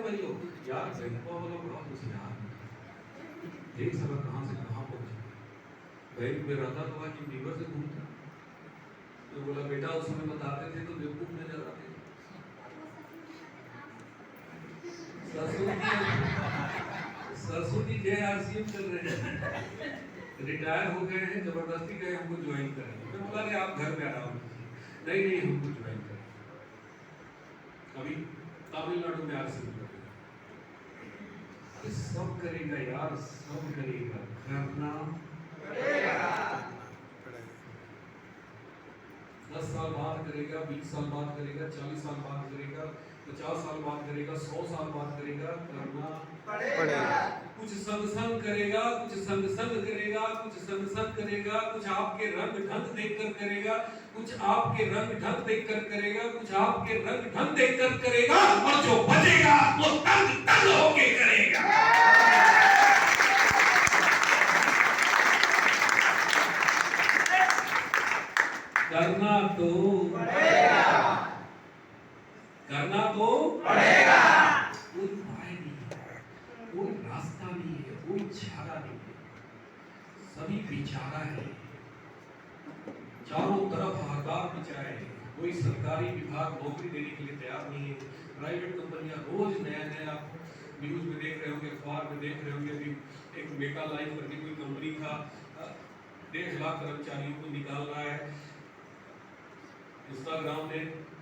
भाई हो यार, बैंकों वालों बड़ा होशियार है, एक साल कहाँ से कहाँ पहुंचे। बैंक में रहता तो आज लीवर से घूमता। तो बोला बेटा उस समय बताते थे तो बेवकूफ नजर आते। सरस्वती जय आरसीएम चल रहे हैं, रिटायर हो गए हैं, जबरदस्ती गए हमको ज्वाइन करेंगे। मैं बोला कि आप घर में आराम कीजिए, नहीं हमको ज्वाइन करें। अभी तमिलनाडु में आरसीएम करेगा, सब करेगा यार, सब करेगा, करना पड़ेगा। 10 साल बाद करेगा, 20 साल बाद करेगा, 40 साल बाद करेगा, 50 साल बाद करेगा, 100 साल बाद करेगा, करना पड़ेगा। कुछ संग करेगा, कुछ संग करेगा, कुछ संग करेगा, कुछ आपके रंग ढंग देखकर करेगा, कुछ आपके रंग ढंग देखकर करेगा, कुछ आपके रंग ढंग देखकर करेगा, और जो बचेगा वो तंग तंग होके करेगा। करना तो पड़ेगा, करना तो पड़ेगा। कोई उपाय नहीं है, कोई रास्ता नहीं है, कोई चारा नहीं है, सभी बेचारा है। चारों तरफ हाहाकार मचाए, कोई सरकारी विभाग नौकरी देने के लिए तैयार नहीं है। प्राइवेट कंपनियां रोज नया नया न्यूज में देख रहे होंगे, अखबार में देख रहे होंगे। अभी एक मेगा लाइफ करके कोई कंपनी था, 1.5 लाख कर्मचारियों को निकाल रहा है। इंस्टाग्राम ने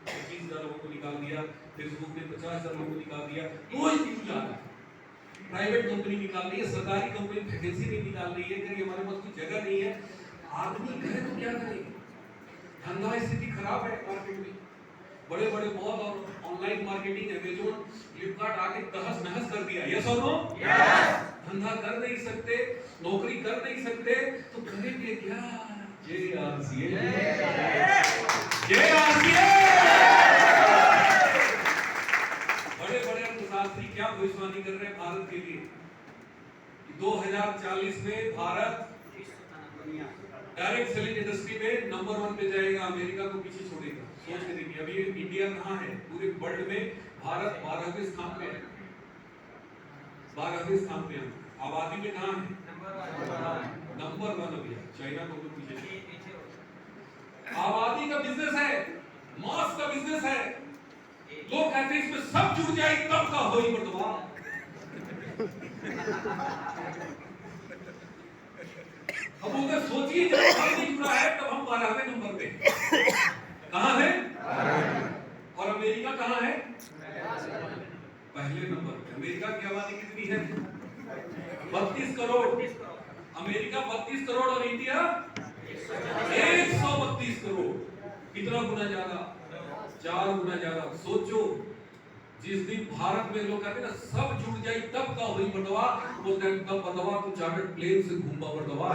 25,000 लोगों को निकाल दिया, फेसबुक ने 50,000 लोगों को निकाल दिया। रोज न्यूज आ रहा है, प्राइवेट कंपनी निकाल रही है, सरकारी कंपनी वैकेंसी नहीं निकाल रही है, क्योंकि हमारे पास कोई जगह नहीं है। आदमी करे तो क्या करेगा, धंधा स्थिति खराब है मार्केट में। बड़े बड़े मॉल और ऑनलाइन मार्केटिंग, अमेज़न, फ्लिपकार्ट आके तहस नहस कर दिया। यस और नो? यस। धंधा कर नहीं सकते, नौकरी कर नहीं सकते, तो करेंगे क्या? जय आरसीए, जय आरसीए। बड़े बड़े अर्थशास्त्री क्या भविष्यवाणी कर रहे हैं भारत के लिए? 2040 में भारत डायरेक्ट सेलिंग इंडस्ट्री में नंबर 1 पे जाएगा, अमेरिका को पीछे छोड़ेगा। सोच के देखिए, अभी इंडिया कहाँ है पूरे वर्ल्ड में? भारत 12वें स्थान पे है, 12वें स्थान पे है। आबादी में कहाँ है? नंबर 1 अभी, चाइना को भी पीछे। आबादी का बिजनेस है, मास का बिजनेस है। लोग कहते हैं इसमें सब जुड़ जाए तब का हो ही बदवा। अब उधर सोचिए, जब नहीं जुड़ा है तब हम 12वें नंबर पे। कहां है? और अमेरिका कहां है? पहले नंबर पे। अमेरिका की आबादी कितनी है? 32 करोड़। अमेरिका 32 करोड़ और इंडिया 132 करोड़। कितना गुना ज्यादा? 4 गुना ज्यादा। सोचो, जिस दिन भारत में लोग कहते हैं ना सब जुड़ जाए तब का हुई बंटवा, वो तब बंटवा तो चार्टर्ड प्लेन से घूमा बंटवा।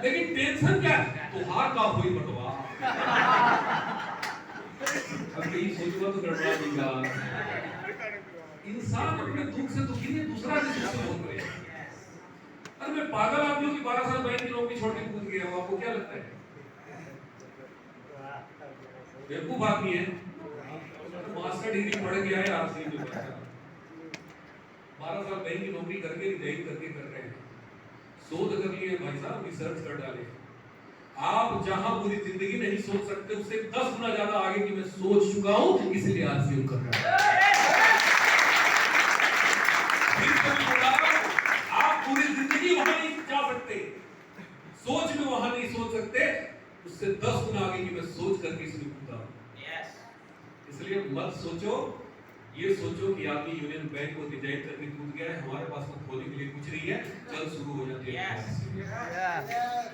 लेकिन टेंशन क्या? तुहार का हुई बंटवा। अब यही सोचूंगा तो गड़बड़ा देगा। इंसान अपने दुख से दुखी नहीं, दूसरा के दुख से बोल रहे हैं। अरे मैं पागल आदमी की 12 साल बैंक की नौकरी छोड़ के कूद गया हूं, आपको क्या लगता है? बेवकूफ आदमी है। मास्टर डिग्री पढ़ गया है आरसीए में, 12 साल बैंक की नौकरी करके रिजाइन करके कर रहे हैं, शोध कर लिए भाई साहब, रिसर्च कर डाले। आप जहां पूरी जिंदगी नहीं सोच सकते उससे 10 गुना ज्यादा आगे की मैं सोच चुका हूं, इसलिए आरसीए कर रहा हूं। आप पूरी जिंदगी वहां नहीं जा सकते, सोच में वहां नहीं सोच सकते, उससे 10 गुना आगे की मैं सोच करके इसमें कूदा। इसलिए मत सोचो, ये सोचो कि आदमी यूनियन बैंक को डिजाइन करके कूद गया है, हमारे पास तो खोने के लिए कुछ नहीं है, चल शुरू हो जाते हैं।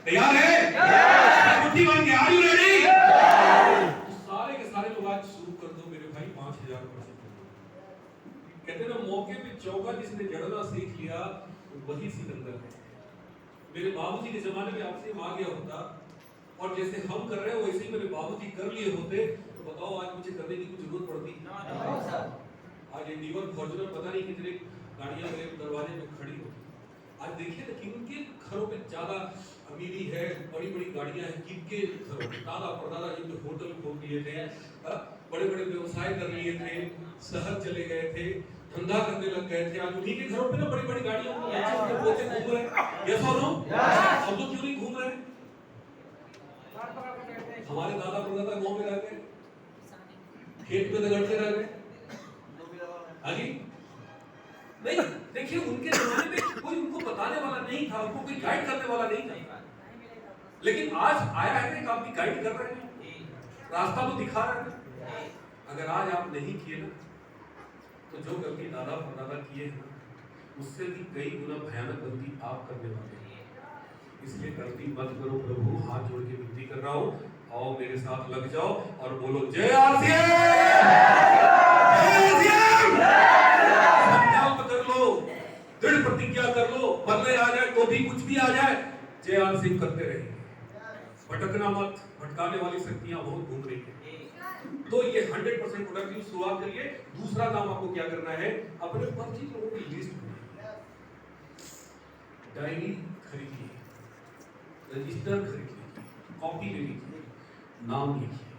तैयार है? मुट्ठी बांध के, आर यू रेडी? तो सारे के सारे लोग आज शुरू कर दो मेरे भाई, 5000%। कहते ना मौके पे चौका जिसने जड़ना सीख लिया वही सिकंदर है। मेरे बाबूजी के जमाने में आपसे आ गया होता, और जैसे हम कर रहे हैं वैसे ही मेरे बाबूजी कर लिए होते, तो बताओ आज मुझे करने की कुछ जरूरत पड़ती? आज इंडिवर फॉर्च्यूनर पता नहीं कितने गाड़ियां मेरे दरवाजे में खड़ी होती। आज देखिए ना कि उनके घरों पे ज्यादा अमीरी है, बड़ी बड़ी गाड़ियां हैं, किनके दादा परदादा जिनके होटल खोल लिए थे, बड़े बड़े व्यवसाय कर लिए थे, शहर चले गए थे, धंधा करने लग गए थे, आज उन्हीं के घरों पे ना बड़ी बड़ी गाड़ियां उनके पोते घूम रहे हैं। यस और नो? हम लोग क्यों नहीं घूम रहे? हमारे दादा परदादा गांव में रह गए, खेत में दगड़ते रह गए। हाँ जी, नहीं देखिए, उनके जमाने में कोई उनको बताने वाला नहीं था, उनको कोई गाइड करने वाला नहीं था। लेकिन आज आया है कि आप भी गाइड कर रहे हैं, रास्ता तो दिखा रहे हैं। अगर आज आप नहीं किए ना, तो जो गलती दादा परदादा किए हैं उससे भी कई गुना भयानक गलती आप करने वाले हैं। इसलिए गलती मत करो प्रभु, हाथ जोड़ के विनती कर रहा हूं, आओ मेरे साथ लग जाओ और बोलो जय आरसीएम, संकल्प कर लो, दृढ़ प्रतिज्ञा कर लो, बदले आ जाए तो भी कुछ भी आ जाए, जय आरसीएम करते रहिए। भटकना मत, भटकाने वाली शक्तियां बहुत घूम रही है। तो ये 100% प्रोडक्टिव शुरुआत करिए। दूसरा काम आपको क्या करना है, अपने 25 लोगों की लिस्ट बनाइए, डायरी खरीदिए, रजिस्टर खरीद लीजिए, कॉपी ले लीजिए, नाम लिखिए।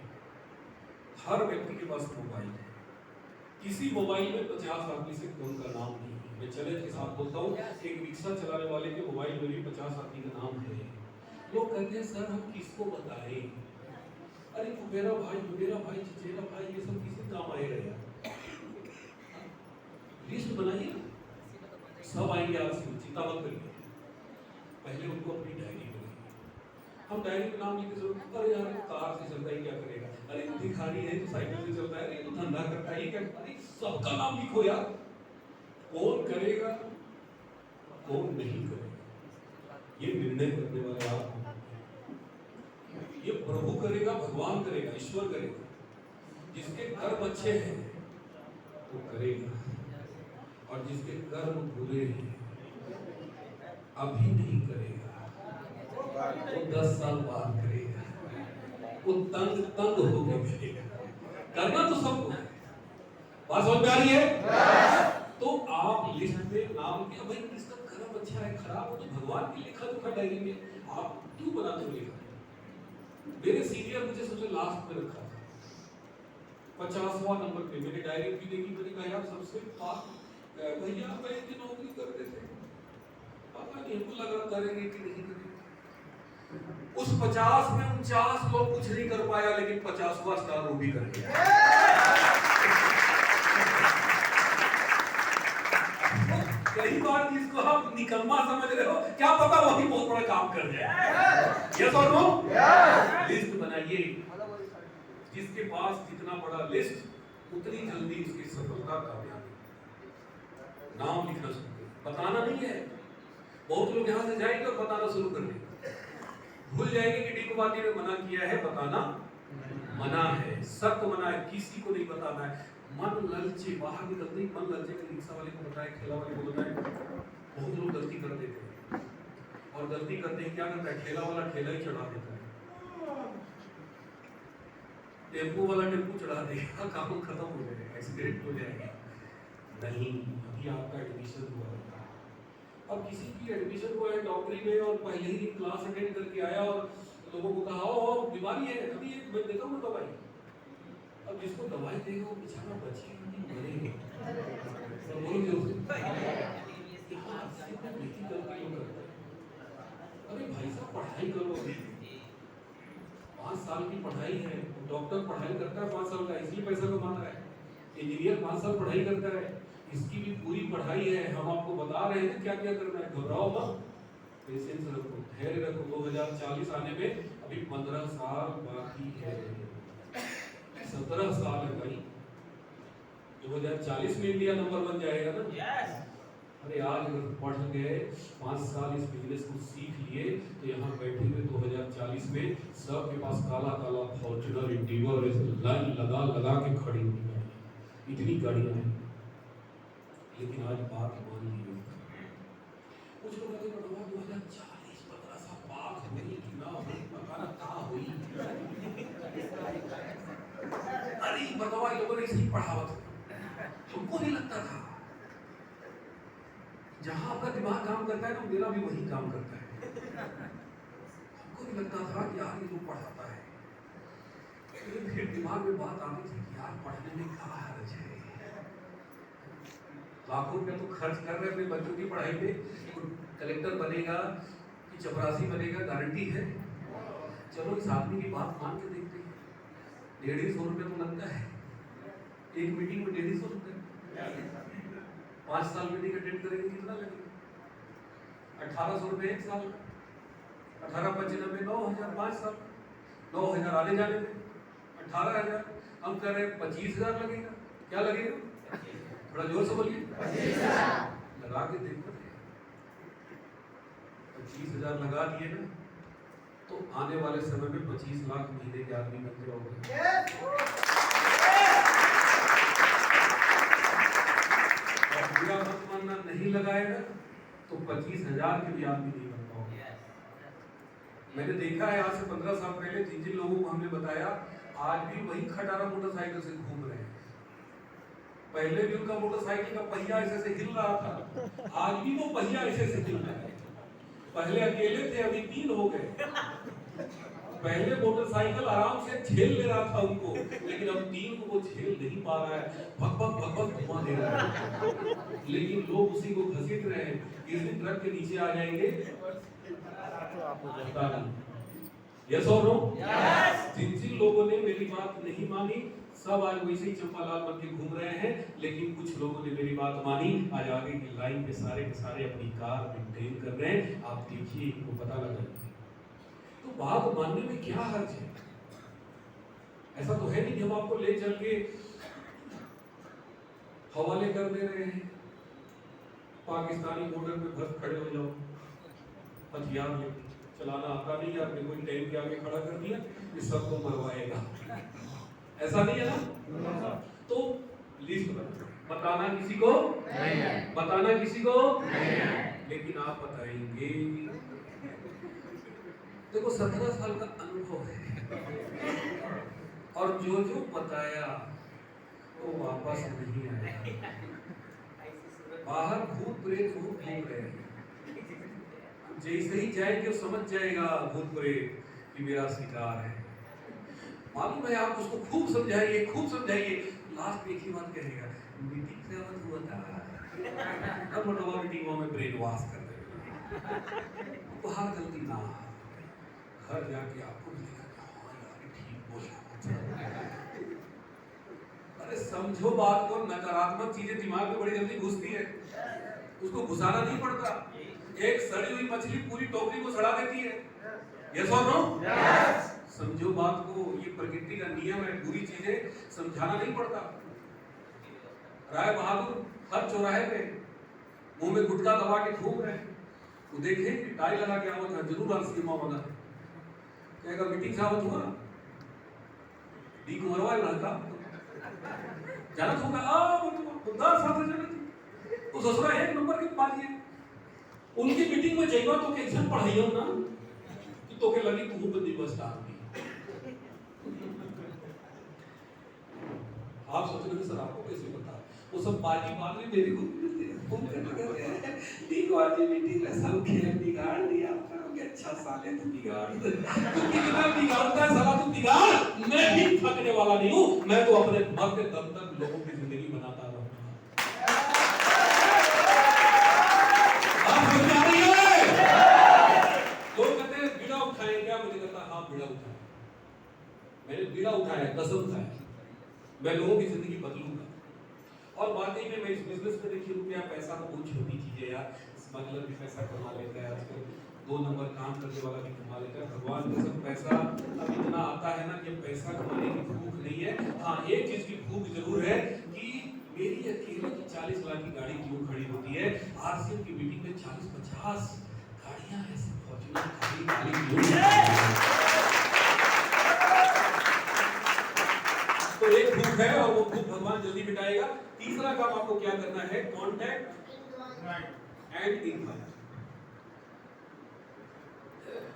हर व्यक्ति के पास मोबाइल है, किसी मोबाइल में 50 आदमी से कम का नाम नहीं है। मैं चैलेंज के साथ बोलता हूँ, एक रिक्शा चलाने वाले के मोबाइल में भी 50 आदमी का नाम है। लोग कहते हैं सर हम किसको बताएं? अरे मेरा भाई, चचेरा भाई, ये सब किसी काम आएगा यार? लिस्ट बनाइए, सब आएंगे आपसे, चिंता मत करिए। पहले उनको अपनी डायरी बनाइए। हम डायरी में नाम लिखते जरूर, अरे यार कार से चलता है क्या करेगा, अरे भिखारी है तो साइकिल से चलता है, अरे तो धंधा करता है, क्या? अरे सबका नाम लिखो यार। कौन करेगा, कौन नहीं करेगा, ये निर्णय करने वाले आप। ये प्रभु करेगा, भगवान करेगा, ईश्वर करेगा। जिसके कर्म अच्छे हैं वो करेगा, और जिसके कर्म बुरे हैं अभी नहीं करेगा, वो 10 साल बाद करेगा, वो तंग होकर करेगा। करना तो सबको है, बात समझ में आ रही है? तो आप लिस्ट में नाम के, भाई किसका कर्म अच्छा है खराब हो तो भगवान की लिखा लिखा डायरी में आप क्यों बनाते हो लिखा? मेरे सीनियर मुझे सबसे लास्ट में रखा था, 50वां नंबर पे। मैंने डायरी भी देखी, मैंने कहा यार सबसे फास्ट भैया बैंक की नौकरी करते थे, पता नहीं हमको लगा करेंगे कि नहीं करेंगे। उस 50 में 49 लोग कुछ नहीं कर पाया, लेकिन 50वां स्टार वो भी कर गया। कई बार जिसको आप निकम्मा समझ रहे हो, क्या पता वही बहुत बड़ा काम कर जाए। यस और नो? लिस्ट बनाइए, जिसके पास जितना बड़ा लिस्ट उतनी जल्दी उसकी सफलता कामयाबी। नाम लिखना शुरू करें, बताना नहीं है। बहुत लोग यहाँ से जाएंगे और बताना शुरू कर देंगे, भूल जाएंगे कि डिकोवादी ने मना किया है, बताना मना है, सख्त मना है, किसी को नहीं बताना है। मन ललचे, बाहर निकलते ही मन ललचे, रिक्शा वाले को बताए, ठेला वाले को बताए। बहुत लोग गलती कर देते हैं, और गलती करते ही क्या करता है, ठेला वाला ठेला ही चढ़ा देता है, टेम्पो वाला टेम्पो चढ़ा देगा, काम खत्म हो जाएगा, एक्सीडेंट हो जाएगा। नहीं, अभी आपका एडमिशन हुआ है, अब किसी की एडमिशन हुआ है डॉक्टरी में, और पहले ही क्लास अटेंड करके आया और लोगों को कहा ओ बीमारी है, अभी मैं देता हूँ दवाई। अब जिसको दवाई देगा वो बेचारा बचेगा नहीं, मरेगा। अरे भाई साहब पढ़ाई करो, 5 साल की पढ़ाई है, डॉक्टर पढ़ाई करता है 5 साल का, इसलिए पैसा कमाता है। इंजीनियर 5 साल पढ़ाई करता है, इसकी भी पूरी पढ़ाई है। हम आपको बता रहे हैं क्या क्या करना है, घबराओ मत, पेशेंस रखो, धैर्य रखो। 2040 आने में अभी 15 साल बाकी है, 17 साल है भाई। 2040 में इंडिया नंबर 1 जाएगा ना। अरे आज अगर पढ़ गए, 5 साल इस बिजनेस को सीख लिए, तो यहाँ बैठे हुए 2040 में सबके पास काला काला फॉर्च्यूनर, इंडिगो ऐसे लाइन लगा लगा के खड़ी हुई है, इतनी गाड़ियां हैं। लेकिन आज बात मान ली, कुछ लोग कहते हैं 2040 15 साल बात हुई कि ना हुई, मकान कहाँ हुई। अरे बताओ, लोगों ने इसकी पढ़ावत हमको नहीं लगता था। जहां आपका दिमाग काम करता है ना, मेरा भी वही काम करता है। तो लगता था कि यार ये लोग पढ़ाता है, लेकिन फिर दिमाग में बात आती थी कि यार पढ़ने में क्या हर्ज है। लाखों रुपया तो खर्च कर रहे अपने बच्चों की पढ़ाई पे, कलेक्टर बनेगा कि चपरासी बनेगा गारंटी है? चलो इस आदमी की बात मान के देखते हैं। 150 रुपये तो लगता है एक मीटिंग में, 150 रुपये। 5 साल मीटिंग अटेंड करेंगे कितना लगेगा? 1800 रुपये एक साल का। 18×5 = 9,000, 5 साल 9,000 आने जाने में 18,000। हम कह रहे हैं 25,000 लगेगा। क्या लगेगा? थोड़ा जोर से बोलिए। लगा के देखो, 25,000 लगा दिए ना, तो आने वाले समय में 25 लाख महीने के आदमी बन जाओगे। और पूरा मत मानना, नहीं लगाएगा तो 25,000 के भी आदमी नहीं बन पाओगे। मैंने देखा है आज से 15 साल पहले जिन जिन लोगों को हमने बताया, आज भी वही खटारा मोटरसाइकिल से घूम रहे हैं। पहले भी उनका मोटरसाइकिल का पहिया ऐसे से हिल रहा था, आज भी वो पहिया ऐसे से हिल रहा है। पहले अकेले थे, अभी 3 हो गए। पहले मोटरसाइकिल आराम से झेल ले रहा था उनको, लेकिन अब 3 को वो झेल नहीं पा रहा है, भग भग भग भग घुमा दे रहा है। लेकिन लोग उसी को घसीट रहे हैं। किस दिन ट्रक के नीचे आ जाएंगे पता नहीं। यस और नो? जिन जिन लोगों ने मेरी बात नहीं मानी, सब आज वैसे ही चंपालाल बन के घूम रहे हैं। लेकिन कुछ लोगों ने मेरी बात मानी, आज आगे की लाइन पे सारे के सारे अपनी कार मेंटेन कर रहे हैं। आप देखिए, इनको पता लगा। तो बात मानने में क्या हर्ज है? ऐसा तो है नहीं कि हम आपको ले चल के हवाले कर दे रहे हैं, पाकिस्तानी बॉर्डर पे बस खड़े हो जाओ, हथियार लेके। चलाना आता नहीं है, आपने कोई टैंक के आगे खड़ा कर दिया, इस सब को मरवाएगा। ऐसा नहीं है ना? तो लिस्ट बताना किसी को नहीं है, बताना किसी को नहीं है, लेकिन आप बताएंगे। देखो 17 साल का अनुभव है, और जो जो बताया वो वापस नहीं आया। बाहर भूत प्रेत घूम रहे हैं, जैसे ही जाएंगे समझ जाएगा भूत प्रेत कि मेरा शिकार है। मालूम है, आप उसको खूब समझाइए, खूब समझाइए, लास्ट में एक ही बात कहेगा, मीटिंग से मत हुआ था। अब मतलब मीटिंगों में ब्रेन वॉश कर देगा। बाहर गलती ना, घर जाके आपको मिलेगा, हाँ यार ठीक बोला। अरे समझो बात को, नकारात्मक चीजें दिमाग में बड़ी जल्दी घुसती है, उसको घुसाना नहीं पड़ता। एक सड़ी हुई मछली पूरी टोकरी को सड़ा देती है। यस और नो? यस। समझो बात को, ये प्रकृति का नियम है, बुरी चीजें समझाना नहीं पड़ता। राय बहादुर हर चौराहे पे मुंह में गुटखा दबा के घूम रहे हैं, वो देखे कि टाई लगा के आवत है, जरूर सीमा वाला कहेगा मीटिंग सावत हुआ डी को मरवा लड़का जानत होगा। खुदा साथ जानत वो ससुरा एक नंबर के पास है। उनकी मीटिंग में जाइबा तो के एग्जाम पढ़ाइयो ना कि तो के लगी तू बंदी बस आदमी। आप सोच रहे सर आपको कैसे पता? वो सब बाजी बाद में मेरे को फोन करके कहते हैं ठीक आज मीटिंग में सब खेल बिगाड़ दिया आपका। अच्छा साले तू बिगाड़ तू कितना बिगाड़ता है साला, तू बिगाड़। मैं भी थकने वाला नहीं हूँ, मैं तो अपने मर के दम तक लोगों की जिंदगी बनाता रहूंगा। लोग कहते हैं बीड़ा उठाएं क्या? मुझे कहता हाँ बीड़ा उठाएं। मैंने बीड़ा उठाया, कसम खाया, मैं लोगों की जिंदगी बदलूंगा। और वाकई में मैं इस बिजनेस में देखिए रुपया पैसा तो बहुत छोटी चीज है यार। स्मगलर भी पैसा कमा लेता है आजकल, 2 नंबर काम करने वाला भी कमा लेता है। भगवान का सब पैसा अब इतना आता है ना कि पैसा कमाने की भूख नहीं है। हाँ एक चीज की भूख जरूर है कि मेरी अकेले की 40 लाख की गाड़ी क्यों खड़ी होती है? आरसीएम की मीटिंग में 40-50 गाड़ियां ऐसी फॉर्च्यूनर खड़ी। तो एक भूख है और वो भूख भगवान जल्दी मिटाएगा। तीसरा काम आपको क्या करना है? Contact and invite.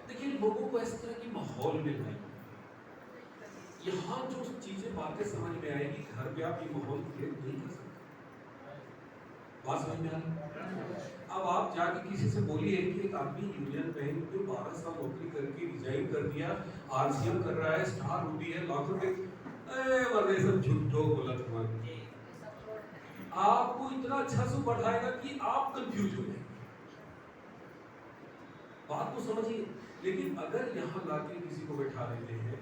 देखिए लोगों को इस तरह की माहौल में लाइए। यहाँ जो चीजें बातें समझ में आएगी, घर पे आप ये माहौल क्रिएट नहीं कर सकते। बात समझ में आ रही? अब आप जाके किसी से बोलिए कि एक आदमी यूनियन बैंक में 12 साल नौकरी करके रिजाइन पेमेंट कर दिया, आरसीएम कर रहा है, स्टार रूबी है, लाखों रुपए, वरना सब झूठो बोला तुम्हारे। आपको इतना अच्छा से बढ़ाएगा कि आप कंफ्यूज हो जाएंगे। बात को समझिए। लेकिन अगर यहाँ लाके किसी को बैठा देते हैं,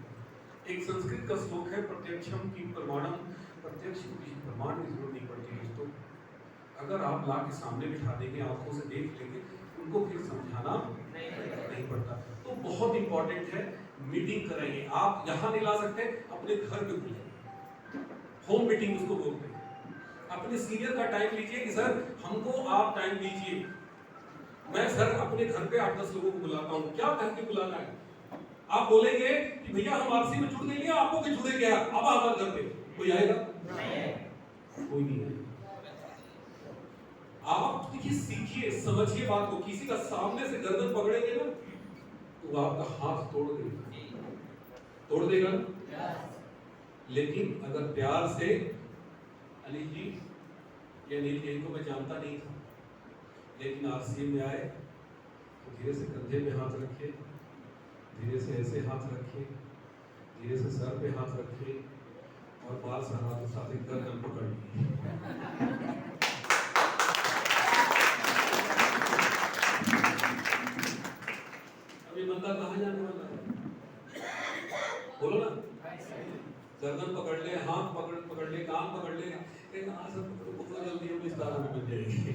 एक संस्कृत का श्लोक है, प्रत्यक्षम की प्रमाणम, प्रत्यक्ष को किसी प्रमाण की जरूरत नहीं पड़ती दोस्तों। अगर आप ला के सामने बिठा देंगे, आंखों से देख लेंगे, उनको फिर समझाना नहीं पड़ता। तो बहुत इंपॉर्टेंट है, मीटिंग कराइए। आप यहाँ नहीं ला सकते, अपने घर पे बुलाइए, होम मीटिंग उसको बोलते हैं। अपने सीनियर का टाइम लीजिए कि सर हमको आप टाइम दीजिए, मैं सर अपने घर पे 8-10 लोगों को बुलाता हूँ। क्या कह के बुलाना है? आप बोलेंगे कि भैया हम आरसी में जुड़ गए, आपको के जुड़े गया, अब हमारे घर पे कोई आएगा? कोई नहीं आएगा। आप देखिए, सीखिए, समझिए बात को। किसी का सामने से गर्दन पकड़ेंगे ना तो आपका हाथ तोड़ देगा ना। लेकिन अगर प्यार से, अनिल जी, ये अनिल जी को मैं जानता नहीं था, लेकिन आरसी में आए तो धीरे से कंधे पे हाथ रखे, धीरे से ऐसे हाथ रखे, धीरे से सर पे हाथ रखे और बाल सहारा के साथ एक गर्दन पकड़ ली। अब ये बंदा कहाँ जाने वाला है? बोलो ना। गर्दन पकड़ ले, हाथ पकड़ ले, कान पकड़ ले, जल्दी हम इस दारू में बन जाएंगे।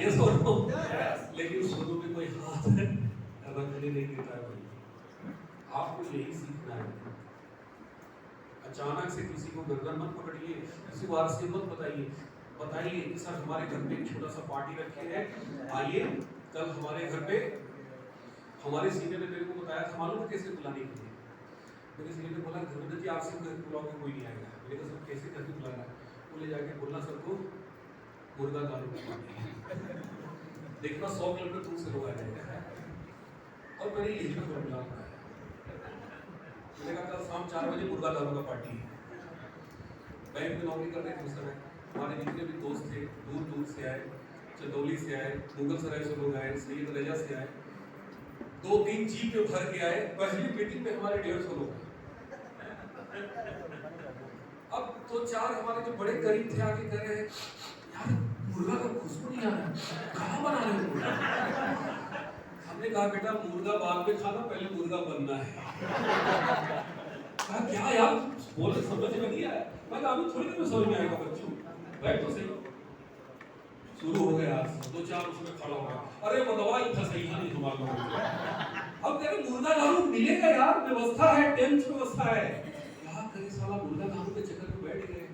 ये सोनो, लेकिन शुरू में कोई हाथ रखने नहीं देता है भाई। आपको यही सीखना है। अचानक से किसी को गर्दन मत पकड़िए, किसी को आरसी मत बताइए कि सर हमारे घर पे छोटा सा पार्टी रखे है, आइए कल हमारे घर पे। हमारे सीनियर ने मेरे को बताया था, मालूम है कैसे बुलाने के लिए? मेरे सीनियर ने बोला धर्मेंद्र जी आपसे घर बुलाओगे कोई नहीं आएगा। मैंने कहा सर कैसे घर बुलाना है? वो ले जाके बोलना सबको मुर्गा दारू देखना 100 किलोमीटर दूर से लोग आ जाएंगे। और मैंने यही पर बुला पाया। मैंने कहा कल शाम 4 बजे मुर्गा दारू का पार्टी है। बैंक में नौकरी करते थे उस समय, हमारे जितने भी दोस्त थे दूर दूर से आए, चंदौली से आए, मुगल सराय से लोग आए, सैयद रजा से आए, 2-3 जीप में भर के आए। पहली मीटिंग में हमारे 150 लोग। अब तो 4 हमारे जो बड़े करीब थे आके कह रहे हैं यार मुर्गा का खुशबू नहीं आ रहा, कहाँ बना रहे हो? हमने कहा बेटा मुर्गा बाद में खाना, पहले मुर्गा बनना है। कहा क्या यार बोले, समझ में नहीं आया। मैं कहा अभी थोड़ी देर में समझ में आएगा बच्चों, बैठ तो सही। शुरू हो गया, 2-4 उसमें खड़ा हो गया, अरे दवाई फंसाई नहीं हमारे लोगों। अब कह रहे मुर्गा दारू मिलेगा यार, व्यवस्था है, टेंट व्यवस्था है। क्या करे साला, मुर्गा दारू के चक्कर में बैठ गए।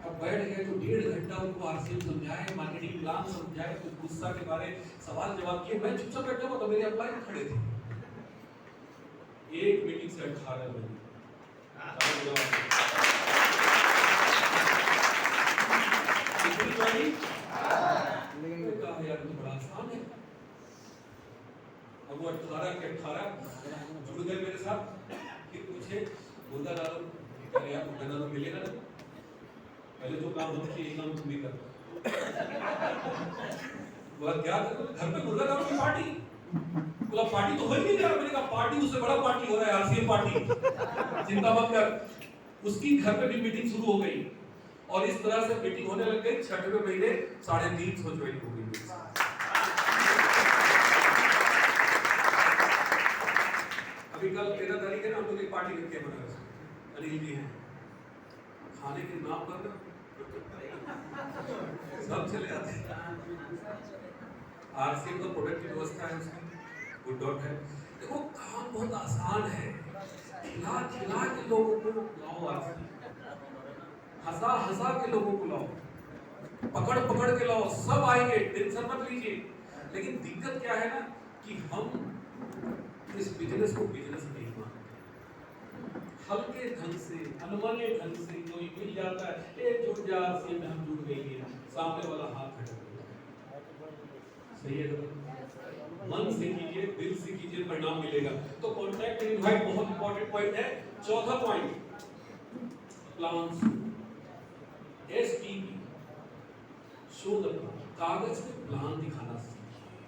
अब बैठ गए तो 1.5 घंटा उनको आरसीएम समझाए, मार्केटिंग प्लान समझाए, कुछ गुस्सा के बारे सवाल जवाब किए। मैं चुपचाप बैठा हुआ, तो मेरे अप्लाई में खड़े थे। एक मीटिंग से 18 बजे यार तो बड़ा आसान है। अब वो 18 के 18 जुड़ गए मेरे साथ। फिर पूछे मुर्गा दारू, अरे यार मुर्गा दारू मिलेगा ना? पहले तो काम होता है, ये काम तुम भी कर। बोला क्या कर? घर पे मुर्गा दारू की पार्टी। बोला पार्टी तो हो ही नहीं रहा। मैंने कहा पार्टी उससे बड़ा पार्टी हो रहा है, आरसीएम पार्टी, चिंता मत कर। उसकी घर पे भी मीटिंग शुरू हो गई और इस तरह से मीटिंग होने लग गई। 6वें महीने 350 ज्वाइन हो गई। अभी कल 13 तारीख है ना, हम लोग एक पार्टी रखते हैं बनारस में, अनिल जी हैं, खाने के नाम पर सब चले जाते हैं। आरसीएम का प्रोडक्ट की व्यवस्था है उसमें, गुड डॉट है। देखो काम बहुत आसान है, खिला के लोगों को लाओ, आरसीएम हंसा के लोगों को लाओ, पकड़ के लाओ, सब आएंगे, टेंशन मत लीजिए। लेकिन दिक्कत क्या है ना कि हम इस बिजनेस को बिजनेस नहीं मानते। हल्के ढंग से, अनमने ढंग से कोई मिल जाता है, एक जुड़ जा से हम जुड़ गए, सामने वाला हाथ खड़ा सही है। मन से कीजिए, दिल से कीजिए, परिणाम मिलेगा। तो कॉन्टैक्ट इनवाइट बहुत इंपॉर्टेंट पॉइंट है। चौथा point plans, STP, show the plan, कागज पे प्लान दिखाना सीखिए।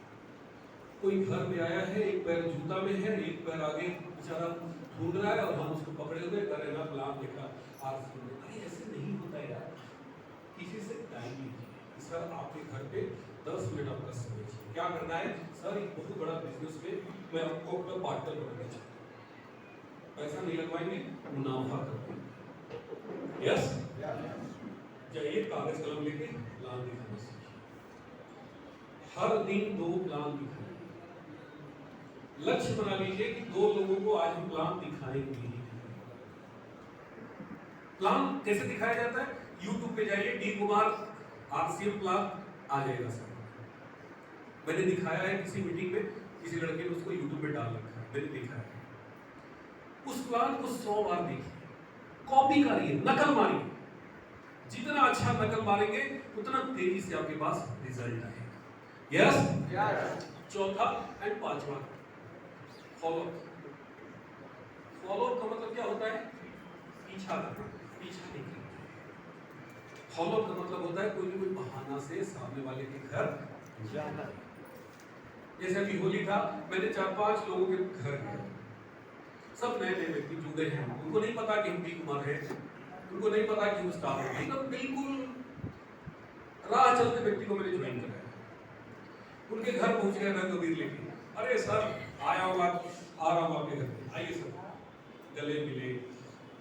कोई घर में आया है, एक पैर जूता में है, एक पैर आगे बेचारा ढूंढ रहा है और हम उसको पकड़े हुए कर रहे हैं प्लान देखा अरे ऐसे नहीं होता यार। किसी से टाइम लीजिए सर, आपके घर पे 10 मिनट आपका समय चाहिए, क्या करना है सर, एक बहुत बड़ा बिजनेस में मैं आपको अपना पार्टनर बनाना चाहता हूँ, पैसा नहीं लगवाएंगे, मुनाफा करेंगे। यस, जाइए कागज कलम लेके प्लान दिखाना सीखिए, हर दिन 2 प्लान दिखाइए। लक्ष्य बना लीजिए कि 2 लोगों को आज हम प्लान दिखाएंगे। प्लान कैसे दिखाया जाता है? YouTube पे जाइए, डी कुमार RCM प्लान आ जाएगा सर। मैंने दिखाया है किसी मीटिंग में, किसी लड़के ने उसको YouTube में डाल रखा है, मैंने देखा है। उस प्लान को 100 बार देखिए, कॉपी करिए, नकल मारिए। जितना अच्छा नकल मारेंगे उतना तेजी से आपके पास रिजल्ट आएगा। यस। चौथा एंड पांचवा, फॉलो। फॉलो का मतलब क्या होता है? पीछा करना, पीछा नहीं करना। फॉलो का मतलब होता है कोई ना कोई बहाना से सामने वाले के घर जाना। जैसे अभी होली था, मैंने 4-5 लोगों के घर गया, सब नए नए व्यक्ति जुड़े हैं, उनको नहीं पता कि हम डी कुमार है, उनको नहीं पता कि हम स्टाफ है, एकदम बिल्कुल राह चलते व्यक्ति को मैंने ज्वाइन कराया। उनके घर पहुंच गया मैं कबीर लेके, अरे सर आया हूँ, आ रहा हूँ आपके घर पे, आइए सर। गले मिले,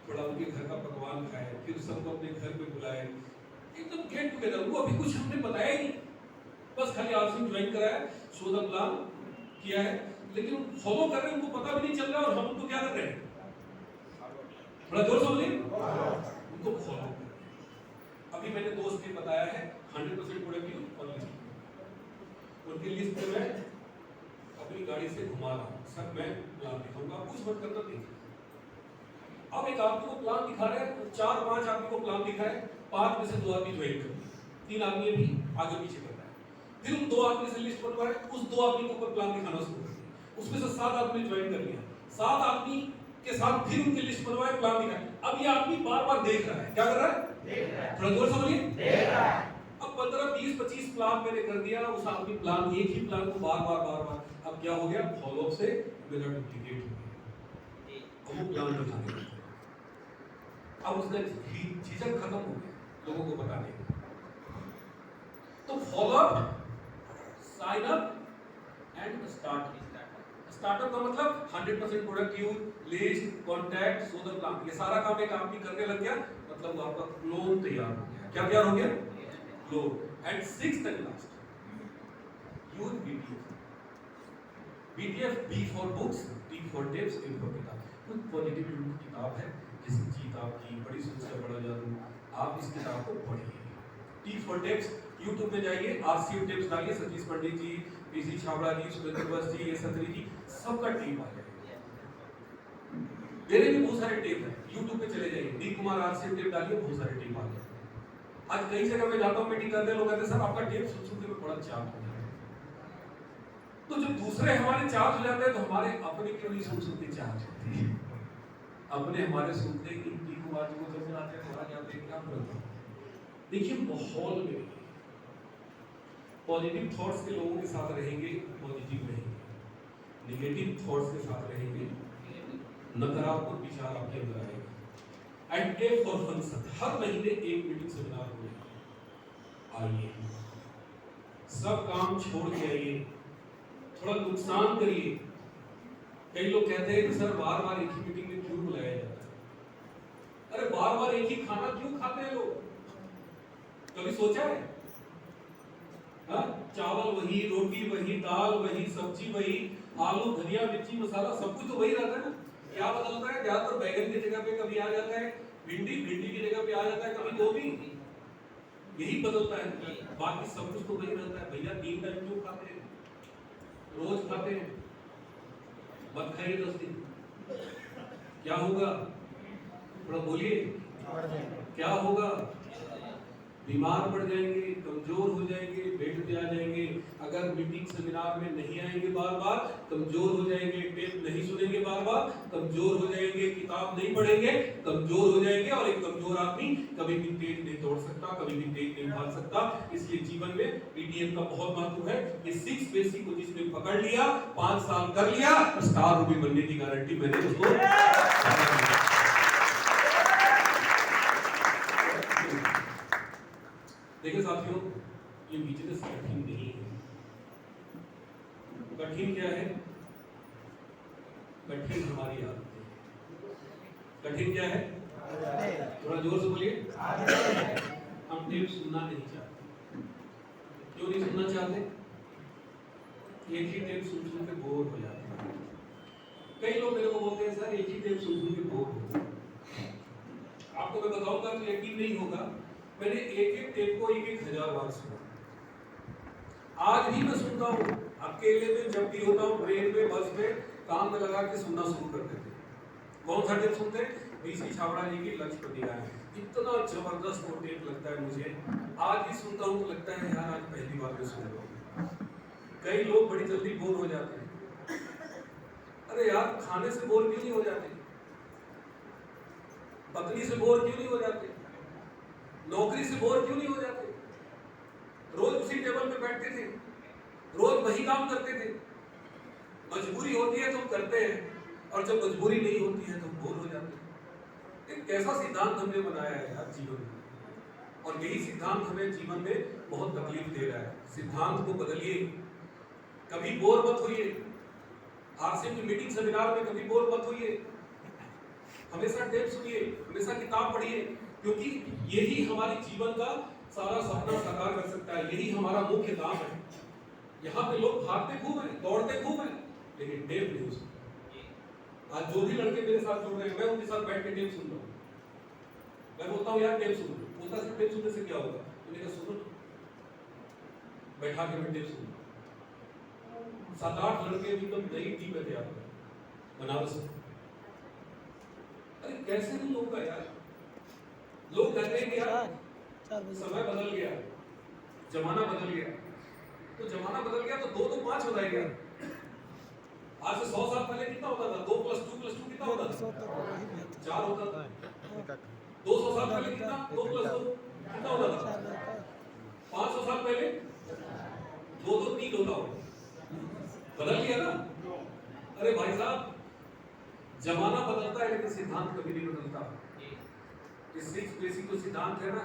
थोड़ा उनके घर का पकवान खाए, फिर सबको अपने घर पे बुलाए, एकदम गेट टुगेदर। वो अभी कुछ हमने बताया ही नहीं, बस खाली आपसे ज्वाइन कराया, शो द प्लान किया है, लेकिन फॉलो कर रहे हैं, उनको पता भी नहीं चल रहा और हम उनको क्या कर रहे हैं, बड़ा जोर से बोलिए, उनको फॉलो कर रहे हैं। अभी मैंने दोस्त ने बताया है 100% प्रोडक्टिव और लिस्ट, उनकी लिस्ट पे मैं अपनी गाड़ी से घुमा रहा हूँ, सर मैं प्लान दिखाऊंगा, कुछ मत करना देखिए। अब एक आदमी को प्लान दिखा रहे हैं, 4-5 आदमी को प्लान दिखाए, 5 में से 2 आदमी ज्वाइन कर, 3 आदमी भी आगे पीछे करता है, फिर उन 2 आदमी से लिस्ट बनवाए, उस 2 आदमी को ऊपर प्लान दिखाना शुरू कर दिया, उसमें से 7 आदमी ज्वाइन कर लिया, 7 आदमी के साथ फिर उनकी लिस्ट बनवाए, प्लान दिखाए। अब ये आदमी बार-बार देख रहा है, क्या कर रहा है? देख रहा है। थोड़ा जोर से बोलिए, देख रहा है। अब 15-20-25 प्लान मैंने कर दिया, उस आदमी प्लान, एक ही प्लान को बार-बार, अब क्या हो गया, फॉलो अप से मेरा डुप्लीकेट हो गया, अब वो प्लान दिखाने लगा। अब उसका झिझक खत्म हो गया लोगों को बताने का। तो follow up, sign up and start. Startup का मतलब 100% productive, list, contact, so the plan, ये सारा काम एक आदमी करने लग गया, मतलब वो आपका क्लोन तैयार हो गया। क्या तैयार हो गया? Clone. And 6th and last, use BTF। BTF, B for books, T for tips, M for किताब। कुछ पॉजिटिव किताब है, जिसकी जीत आपकी, बड़ी सोच का बड़ा जादू, आप इस किताब को पढ़िए। टी फॉर टिप्स, YouTube में जाइए, RCM टिप्स डालिए, सतीश पंडित जी, PC छाबड़ा जी, सुरेंद्र बस जी, ये सत्री जी, सबका टिप आ जाएगा। मेरे भी बहुत सारे टिप हैं, YouTube पे चले जाइए, डी कुमार RCM टिप डालिए, बहुत सारे टिप आ जाएंगे। आज कई जगह पे जाता हूँ मीटिंग करते, लोग कहते हैं सर आपका टिप सुन के मैं बड़ा चार्ज हो गया। तो जब दूसरे हमारे चार्ज हो जाते हैं, तो हमारे अपने क्यों नहीं सुन के चार्ज होते हैं? अपने हमारे सुनते कि डी कुमार जी को जब बुलाते हैं, हमारा क्या देखना पड़ता है। देखिए माहौल में पॉजिटिव थॉट्स के लोगों के साथ रहेंगे, पॉजिटिव रहेंगे, नेगेटिव थॉट्स के साथ रहेंगे, नकारात्मक विचार आपके अंदर आएगा। एंड ए फॉर फंक्शन, हर महीने एक मीटिंग सेमिनार होगा, आइए, सब काम छोड़ के आइए, थोड़ा नुकसान करिए। कई लोग कहते हैं कि सर बार बार एक ही मीटिंग में क्यों बुलाया जाता है? अरे बार बार एक ही खाना क्यों खाते हैं लोग? कभी सोचा है? चावल वही, रोटी वही, दाल वही, सब्जी वही, आलू, धनिया, मिर्ची, मसाला, सब कुछ तो वही रहता है ना। क्या बदलता है? ज्यादातर बैगन की जगह पे कभी आ जाता है भिंडी, भिंडी की जगह पे आ जाता है कभी गोभी, यही बदलता है, बाकी सब कुछ तो वही रहता है। भैया 3 टाइम क्यों खाते हैं? रोज खाते हैं, मत खाइए 10 दिन, क्या होगा? थोड़ा बोलिए, क्या होगा? बीमार पड़ जाएंगे, कमजोर हो जाएंगे, बेड पे आ जाएंगे, अगर मीटिंग सेमिनार में नहीं आएंगे बार बार, कमजोर हो जाएंगे, टेप नहीं सुनेंगे बार बार, कमजोर हो जाएंगे, किताब नहीं पढ़ेंगे, कमजोर हो जाएंगे। और एक कमजोर आदमी कभी भी तेज नहीं दौड़ सकता, कभी भी तेज नहीं भाग सकता। इसलिए जीवन में पीटीएम का बहुत महत्व है। ये 6 बेसिक को जिसने पकड़ लिया, 5 साल कर लिया, स्टार रूबी बनने की गारंटी मैंने उसको। देखिए साथियों, ये बिजनेस कठिन नहीं है। कठिन क्या है? कठिन हमारी आदतें। कठिन क्या है? थोड़ा जोर से बोलिए। हम टेप सुनना नहीं चाहते। क्यों नहीं सुनना चाहते? एक ही टेप सुन के बोर हो जाते हैं। कई लोग मेरे को बोलते हैं सर एक ही टेप सुन के बोर हो गए। आपको मैं बताऊंगा तो यकीन नहीं होगा, मैंने एक टेप को 1000 बार सुना। आज भी मैं सुनता हूँ, अकेले में जब भी होता हूँ, ट्रेन में, बस में, कान में लगा के सुनना शुरू कर देते हैं। कौन सा टेप सुनते हैं? बीसी छाबड़ा जी की लक्ष्य है। इतना जबरदस्त वो टेप लगता है मुझे, आज भी सुनता हूँ तो लगता है यार आज पहली बार में सुन रहा हूँ। कई लोग बड़ी जल्दी बोर हो जाते हैं। अरे यार, खाने से बोर क्यों नहीं हो जाते? पत्नी से बोर क्यों नहीं हो जाते? नौकरी से बोर क्यों नहीं हो जाते? रोज उसी टेबल पे बैठते थे, रोज वही काम करते थे। मजबूरी होती है तो हम करते हैं, और जब मजबूरी नहीं होती है तो बोर हो जाते हैं। एक कैसा सिद्धांत हमने बनाया है यार जीवन में, और यही सिद्धांत हमें जीवन में बहुत तकलीफ दे रहा है। सिद्धांत को बदलिए, कभी बोर मत होइए। आरसीएम की मीटिंग सेमिनार में कभी बोर मत होइए। हमेशा टेप सुनिए, हमेशा किताब पढ़िए, क्योंकि यही हमारे जीवन का सारा सपना साकार कर सकता है। यही हमारा मुख्य काम है। यहाँ पे लोग भागते खूब हैं, दौड़ते खूब हैं, लेकिन टेप नहीं सुनते। आज जो भी लड़के मेरे साथ जुड़ रहे हैं, मैं उनके साथ बैठ के टेप सुन रहा हूँ। मैं बोलता हूँ यार टेप सुनो, बोलता है टेप सुनने से क्या होगा? मैंने कहा सुनो, बैठा के मैं टेप सुन। 7-8 लड़के भी तो नई टीम है तैयार बनारस में। अरे कैसे नहीं होगा यार? लोग कहते हैं कि यार समय बदल गया, जमाना बदल गया। तो जमाना बदल गया तो 2 तो 5 हो जाएगा। आज से 100 साल पहले कितना होता था? 2 + 2 + 2 कितना होता था? 4 होता था। 200 साल पहले कितना? 2 + 2 कितना होता था? 500 साल पहले 2 2 3 होता होगा। बदल गया ना? अरे भाई साहब, जमाना बदलता है लेकिन सिद्धांत कभी नहीं बदलता। ये 6 बेसिक जो सिद्धांत है ना,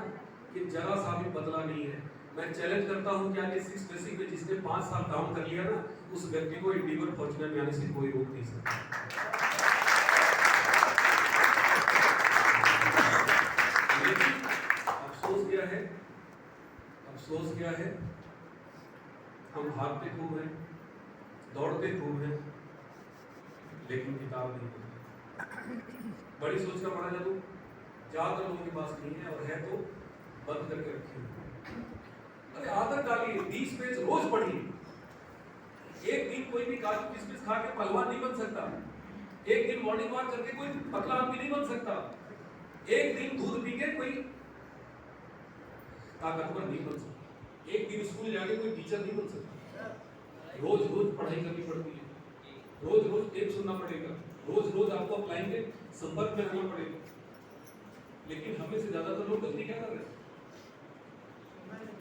ये जरा सा भी बदला नहीं है। मैं चैलेंज करता हूं कि आगे 6 बेसिक में जिसने 5 साल काम कर लिया ना, उस व्यक्ति को इंडिविजुअल फॉर्च्यूनर में आने से कोई रोक नहीं सकता। अफसोस क्या है? अफसोस क्या है? हम भागते खूब हैं, दौड़ते खूब हैं, लेकिन किताब नहीं पढ़ते। बड़ी सोच का पढ़ा जादू ज्यादातर लोगों के पास नहीं है, और है तो बंद करके रखिए। अरे आदत डालिए, 20 पेज रोज पढ़िए। एक दिन कोई भी काजू किशमिश खा के पहलवान नहीं बन सकता। एक दिन मॉर्निंग वॉक करके कोई पतला आदमी नहीं बन सकता। एक दिन दूध पी के कोई ताकतवर नहीं बन सकता। एक दिन स्कूल जाके कोई टीचर नहीं बन सकता। रोज रोज पढ़ाई करनी पड़ती है, रोज रोज टेप सुनना पड़ेगा, रोज रोज आपको अपलाइन के संपर्क में रहना पड़ेगा। लेकिन हमें से ज्यादातर लोग गलती क्या कर रहे हैं?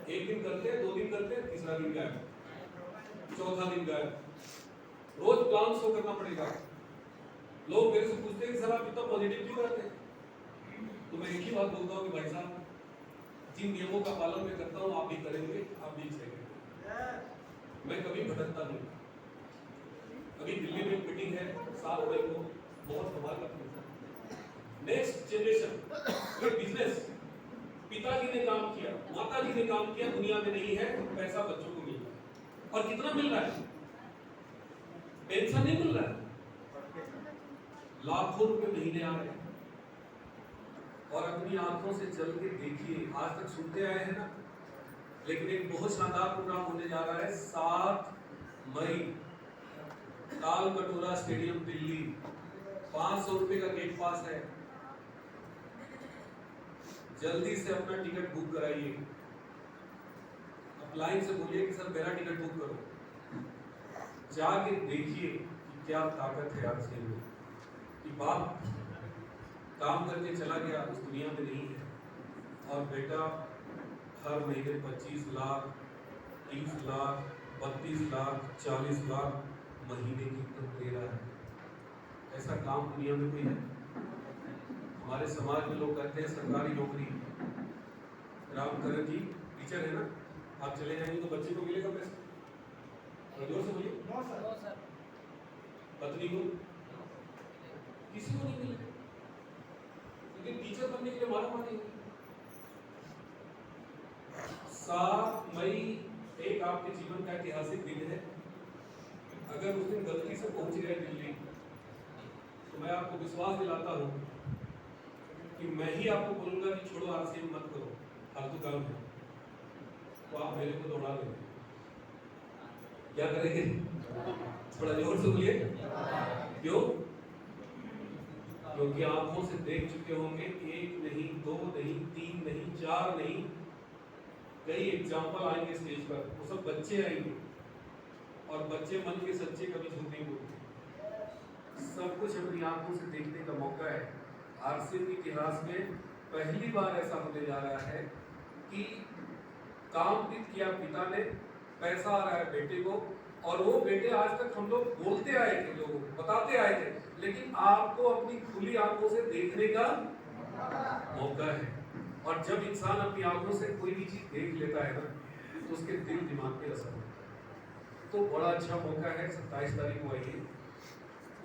एक दिन करते हैं, 2 दिन करते हैं, तीसरा दिन गायब, चौथा दिन गायब। रोज प्लान शो करना पड़ेगा। लोग मेरे से पूछते हैं कि सर आप इतना पॉजिटिव क्यों रहते हैं? तो मैं एक ही बात बोलता हूँ कि भाई साहब, जिन नियमों का पालन मैं करता हूँ आप भी करेंगे, आप भी करेंगे। मैं कभी भटकता नहीं। अभी दिल्ली में एक मीटिंग है 7 मई को, बहुत कमाल का नेक्स्ट जनरेशन बिजनेस। पिताजी ने काम किया, माताजी ने काम किया, दुनिया में नहीं है, पैसा बच्चों को मिल रहा है। और कितना मिल रहा है? पेंशन नहीं मिल रहा है, लाखों रुपए महीने आ रहे हैं। और अपनी आंखों से चल के देखिए, आज तक सुनते आए हैं ना, लेकिन एक बहुत शानदार प्रोग्राम होने जा रहा है 7 मई, ताल कटोरा स्टेडियम दिल्ली। 500 रुपए का गेट पास है। जल्दी से अपना टिकट बुक कराइए। लाइन से बोलिए कि सर मेरा टिकट बुक करो। जाके देखिए कि क्या ताकत है आरसीएम में, कि बाप काम करके चला गया उस दुनिया में नहीं है, और बेटा हर महीने 25 लाख, 30 लाख, 32 लाख, 40 लाख महीने की इनकम दे रहा है। ऐसा काम दुनिया में कोई है? हमारे समाज में लोग कहते हैं सरकारी नौकरी। रामकरण जी टीचर है ना, आप चले जाएंगे तो बच्चे को मिलेगा पैसा? जोर से बोलिए। No sir. पत्नी को? किसी को नहीं मिलेगा, लेकिन टीचर बनने के लिए मारा मारी होगी। 7 मई एक आपके जीवन का ऐतिहासिक दिन है। अगर उस दिन गलती से पहुंच गए दिल्ली, तो मैं आपको विश्वास दिलाता हूं कि मैं ही आपको बोलूंगा कि छोड़ो आरसीएम मत करो, फालतू काम है, तो आप मेरे को दौड़ा देंगे। क्या करेंगे? थोड़ा जोर से बोलिए। क्यों? क्योंकि आंखों से देख चुके होंगे, 1 नहीं, 2 नहीं, 3 नहीं, 4 नहीं, कई एग्जाम्पल आएंगे स्टेज पर। वो सब बच्चे आएंगे, और बच्चे मन के सच्चे कभी झूठ नहीं बोलते। सब कुछ अपनी आंखों से देखने का मौका है। आरसीएम के इतिहास में पहली बार ऐसा होने जा रहा है कि काम किया पिता ने, पैसा आ रहा है बेटे को, और वो बेटे आज तक हम लोग बोलते आए थे, लोगों को बताते आए थे, लेकिन आपको अपनी खुली आंखों से देखने का मौका है। और जब इंसान अपनी आंखों से कोई भी चीज देख लेता है ना, तो उसके दिल दिमाग पे असर होता है। तो बड़ा अच्छा मौका है, 27 तारीख को आइए।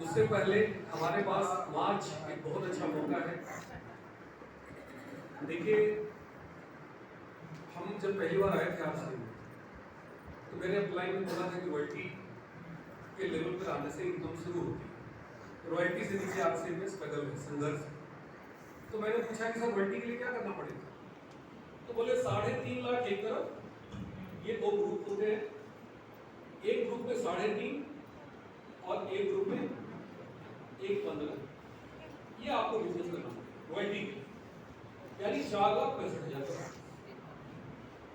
उससे पहले हमारे पास मार्च एक बहुत अच्छा मौका है। देखिए, हम जब पहली बार आए थे आपसे, तो मैंने अप्लाई में बोला था कि रॉयल्टी के लेवल पर आने से इनकम शुरू होती है, रॉयल्टी से नीचे आपसे में स्ट्रगल है, संघर्ष। तो मैंने पूछा कि सर रॉयल्टी के लिए क्या करना पड़ेगा? तो बोले 3.5 लाख एक तरफ, ये 2 ग्रुप होते हैं, एक ग्रुप में 3.5 और एक ग्रुप में 1.15, ये आपको बिजनेस करना पड़ेगा रॉयल्टी के, यानी 4,65,000।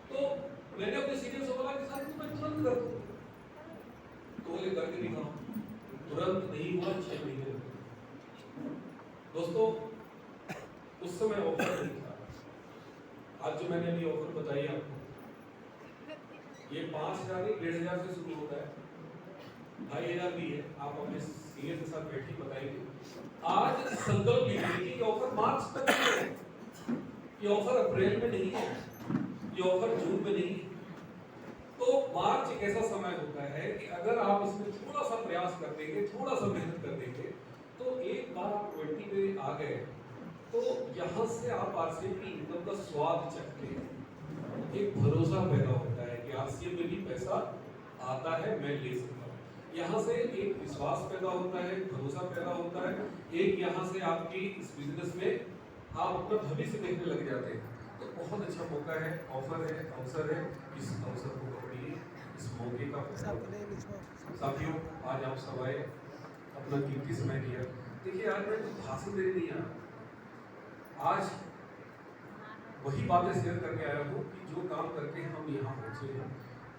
तो मैंने अपने सीनियर से बोला कि सर मैं तुरंत कर दूं, तो बोले करके दिखाओ। तुरंत नहीं हुआ, 6 महीने लगे। दोस्तों, उस समय ऑफर नहीं था। आज जो मैंने अभी ऑफर बताई आपको, ये 5,000 नहीं 1,500 से शुरू होता है, 2,500 भी है। आप अपने सीनियर के साथ बैठिए, बताइए। आज संकल्प लीजिए कि ऑफर मार्च तक है, ये ऑफर अप्रैल में नहीं है, ये ऑफर जून में नहीं है। तो मार्च एक ऐसा समय होता है कि अगर आप इसमें थोड़ा सा प्रयास कर देंगे, थोड़ा सा मेहनत कर देंगे, तो एक बार आप 20 पे आ गए, तो यहाँ से आप आरसीएम की इनकम का स्वाद चखते हैं। एक भरोसा पैदा होता है कि आरसीएम में भी पैसा आता है, मैं ले सकता हूँ। यहाँ से एक विश्वास पैदा होता है, भरोसा पैदा होता है, एक यहाँ से आपकी इस बिजनेस में आप अपना भविष्य देखने लग जाते हैं। तो बहुत अच्छा मौका है, ऑफर है, अवसर है। इस अवसर को पकड़िए, इस मौके का साथियों, आज आप सब आए, अपना कीमती समय दिया। देखिए, आज मैं कुछ भाषण देने नहीं आया, आज वही बातें शेयर करके आया हूँ कि जो काम करके हम यहाँ पहुँचे हैं,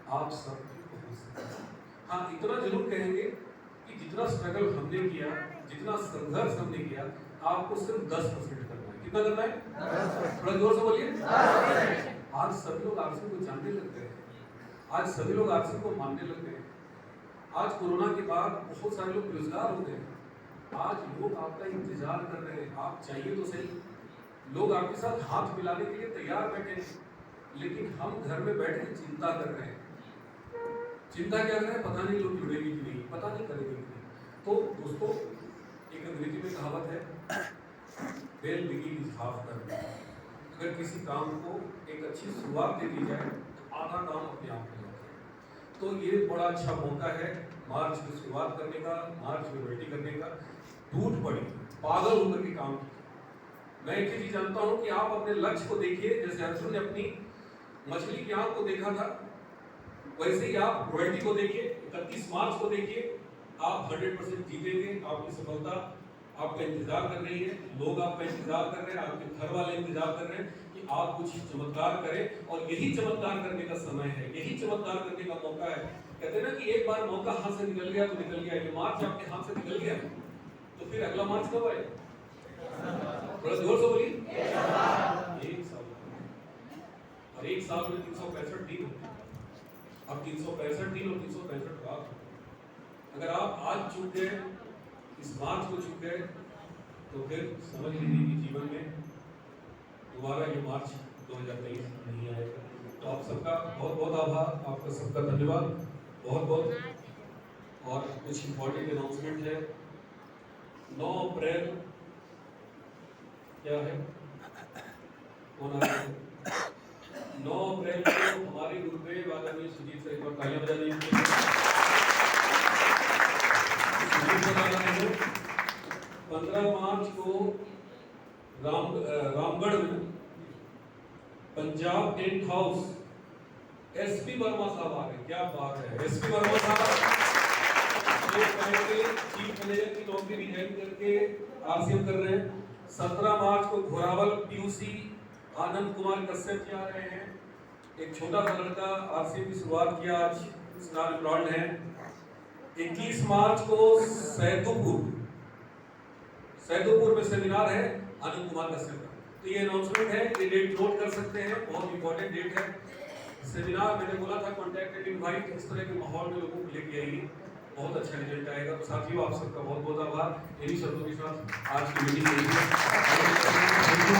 आप सब पहुँच सकते हैं। हाँ, इतना जरूर कहेंगे कि जितना स्ट्रगल हमने किया, जितना संघर्ष हमने किया, आपको सिर्फ 10% करना है। कितना करना है? थोड़ा जोर से बोलिए। आज सभी लोग आरसीएम को जानने लग गए, आज सभी लोग आरसीएम को मानने लग गए। आज कोरोना के बाद बहुत सारे लोग बेरोजगार हो गए, आज लोग आपका इंतजार कर रहे हैं। आप चाहिए तो सही, लोग आपके साथ हाथ मिलाने के लिए तैयार बैठे हैं, लेकिन हम घर में बैठ के चिंता कर रहे हैं। चिंता क्या कर रहे हैं? पता नहीं लोग जुड़ेगी कि नहीं, पता नहीं करेंगे कि नहीं। तो दोस्तों, एक अंग्रेजी में कहावत है, well begin is half done. अगर किसी काम को एक अच्छी शुरुआत दे दी जाए, तो आधा काम अपने आप हो जाता है। तो ये बड़ा अच्छा मौका है मार्च की शुरुआत करने का, मार्च में वैल्टी करने का। टूट पड़ी, पागल होकर के काम किया। मैं एक चीज जानता हूं कि आप अपने लक्ष्य को देखिए, जैसे अर्जुन ने अपनी मछली की आंख को देखा था, वैसे ही आप रॉयल्टी को देखिए, 31 मार्च को देखिए। आप 100% जीतेंगे, आपकी सफलता आपका इंतजार कर रही है, लोग आपका इंतजार कर रहे हैं, आपके घर वाले इंतजार कर रहे हैं कि आप कुछ चमत्कार करें, और यही चमत्कार करने का समय है, यही चमत्कार करने का मौका है। कहते हैं ना कि एक बार मौका हाथ से निकल गया तो निकल गया। ये मार्च आपके हाथ से निकल गया तो फिर अगला मार्च कब आएगा? थोड़ा जोर से बोलिए। 1 साल। और 1 साल में 365 दिन होते हैं। अब 365 दिन और 365 रात। अगर आप आज चूक गए, इस मार्च को चूक गए, तो फिर समझ लीजिए कि जीवन में दोबारा ये मार्च 2023 नहीं आएगा। तो आप सबका बहुत बहुत आभार, आपका सबका धन्यवाद, बहुत बहुत। और कुछ इंपॉर्टेंट अनाउंसमेंट है। 9 अप्रैल क्या है? कौन आ रहा है? 9 अप्रैल को हमारे गुरुदेव आदरणीय सुजीत सर, एक बार तालियां बजा दीजिए। 15 मार्च को रामगढ़ में Punjab tent house SP Verma साहब आ रहे। क्या बात है! एसपी वर्मा साहब जो पहले चीफ मैनेजर की नौकरी रिजाइन करके आरसीएम कर रहे हैं। 17 मार्च को घोरावल पीयूसी आनंद कुमार कश्यप जी आ रहे हैं। एक छोटा सा लड़का आरसीएम की शुरुआत किया, आज स्टार एम्प्लॉयड है। 21 मार्च को सैदुपुर में सेमिनार है आनंद कुमार कश्यप का। तो ये अनाउंसमेंट है, ये डेट नोट कर सकते हैं, बहुत इंपॉर्टेंट डेट है। सेमिनार मैंने बोला था कॉन्टैक्ट एंड इनवाइट, इस तरह के माहौल में लोगों को लेके आइए, बहुत अच्छा रिजल्ट आएगा। तो साथियों, आप सबका बहुत बहुत आभार। इन्हीं शब्दों के साथ आज की मीटिंग